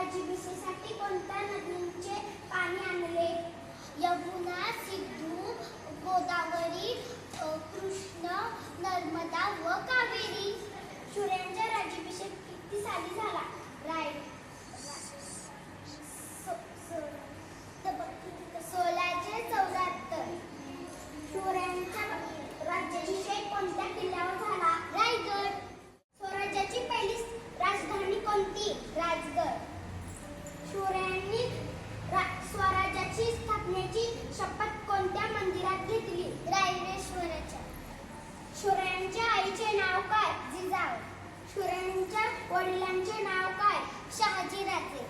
राज्याभिषेकासाठी कोणत्या नदींचे पाणी आणले? यमुना, सिंधू, गोदावरी, कृष्ण, नर्मदा व कावेरी. सूर्याचा राज्याभिषेक किती साली झाला? राईट 1674. सूर्याचा राज्याभिषेक कोणत्या किल्ल्यावर झाला? रायगड. स्वराज्याची पहिली राजधानी कोणती? राजगड. सूर्यांनी स्वराज्याची स्थापनेची शपथ कोणत्या मंदिरात घेतली? रायरेश्वराच्या. सूर्यांच्या आईचे नाव काय? जिजाऊ. सूर्यांच्या वडिलांचे नाव काय? शहाजीराजे.